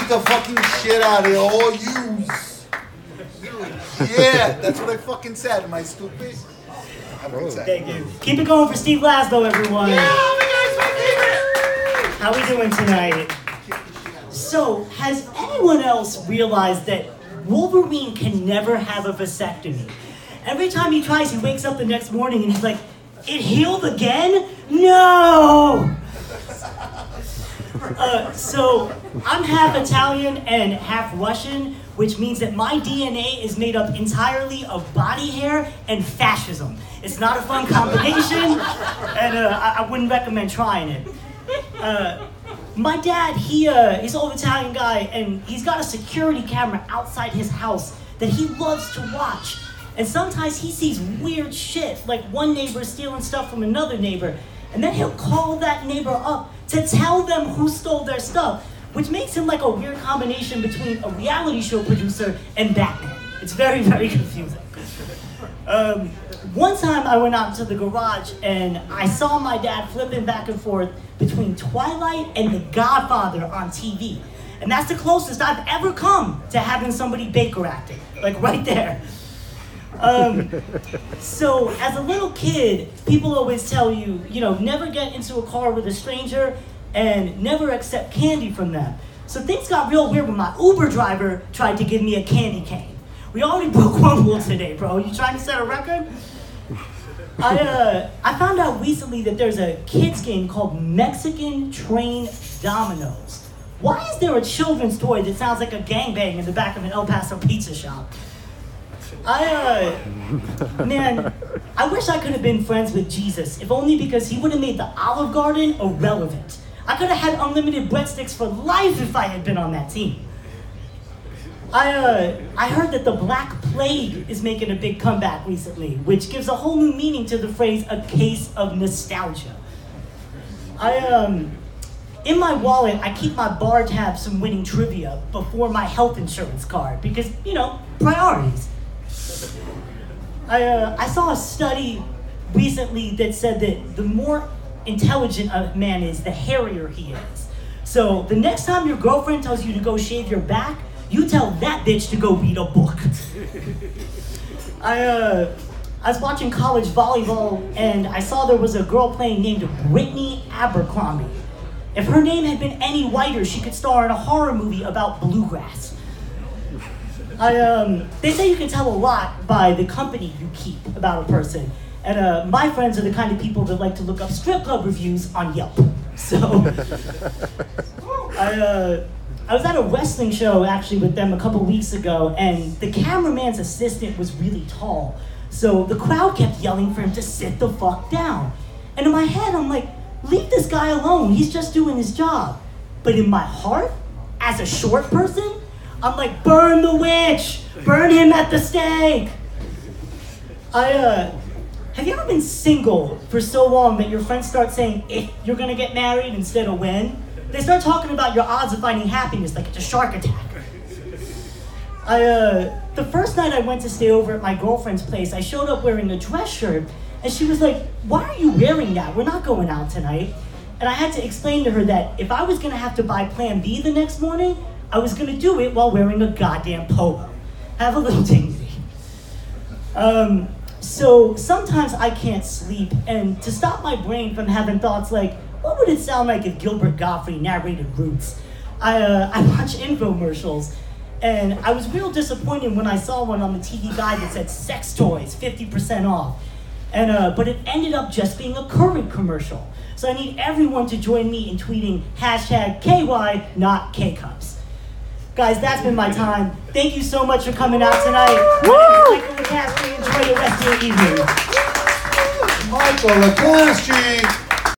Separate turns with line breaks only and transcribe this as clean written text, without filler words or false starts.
beat the fucking shit out of you, all yous. Yeah, that's what I fucking said. Am I stupid? Have a good day.
Thank you. Keep it going for Steve Laszlo, everyone.
Yeah, oh my God,
How we doing tonight? So, has anyone else realized that Wolverine can never have a vasectomy? Every time he tries, he wakes up the next morning and he's like, it healed again? No! So, I'm half Italian and half Russian, which means that my DNA is made up entirely of body hair and fascism. It's not a fun combination, and I wouldn't recommend trying it. My dad, he's an old Italian guy, and he's got a security camera outside his house that he loves to watch. And sometimes he sees weird shit, like one neighbor stealing stuff from another neighbor, and then he'll call that neighbor up to tell them who stole their stuff, which makes him like a weird combination between a reality show producer and Batman. It's very, very confusing. One time I went out into the garage and I saw my dad flipping back and forth between Twilight and The Godfather on TV. And that's the closest I've ever come to having somebody Baker acting, like right there. So as a little kid, people always tell you, never get into a car with a stranger and never accept candy from them. So things got real weird when my Uber driver tried to give me a candy cane. We already broke one rule today, bro. You trying to set a record? I found out recently that there's a kids game called Mexican Train Dominoes. Why is there a children's toy that sounds like a gangbang in the back of an El Paso pizza shop? Man, I wish I could have been friends with Jesus, if only because he would have made the Olive Garden irrelevant. I could have had unlimited breadsticks for life if I had been on that team. I heard that the Black Plague is making a big comeback recently, which gives a whole new meaning to the phrase, a case of nostalgia. In my wallet, I keep my bar tabs from winning trivia before my health insurance card, because, priorities. I saw a study recently that said that the more intelligent a man is, the hairier he is. So the next time your girlfriend tells you to go shave your back, you tell that bitch to go read a book. I was watching college volleyball and I saw there was a girl playing named Brittany Abercrombie. If her name had been any whiter, she could star in a horror movie about bluegrass. They say you can tell a lot by the company you keep about a person. And my friends are the kind of people that like to look up strip club reviews on Yelp. So, I was at a wrestling show actually with them a couple weeks ago, and the cameraman's assistant was really tall. So the crowd kept yelling for him to sit the fuck down. And in my head, I'm like, leave this guy alone, he's just doing his job. But in my heart, as a short person, I'm like, burn the witch! Burn him at the stake! Have you ever been single for so long that your friends start saying if you're gonna get married instead of when? They start talking about your odds of finding happiness like it's a shark attack. The first night I went to stay over at my girlfriend's place, I showed up wearing a dress shirt, and she was like, why are you wearing that? We're not going out tonight. And I had to explain to her that if I was gonna have to buy Plan B the next morning, I was gonna do it while wearing a goddamn polo. Have a little dignity. So sometimes I can't sleep, and to stop my brain from having thoughts like, what would it sound like if Gilbert Gottfried narrated Roots? I watch infomercials, and I was real disappointed when I saw one on the TV guide that said sex toys, 50% off. But it ended up just being a Keurig commercial. So I need everyone to join me in tweeting #KY, not K-Cups. Guys, that's been my time. Thank you so much for coming out tonight. My name is LiCastri. Enjoy the rest of your evening.
Michael LiCastri.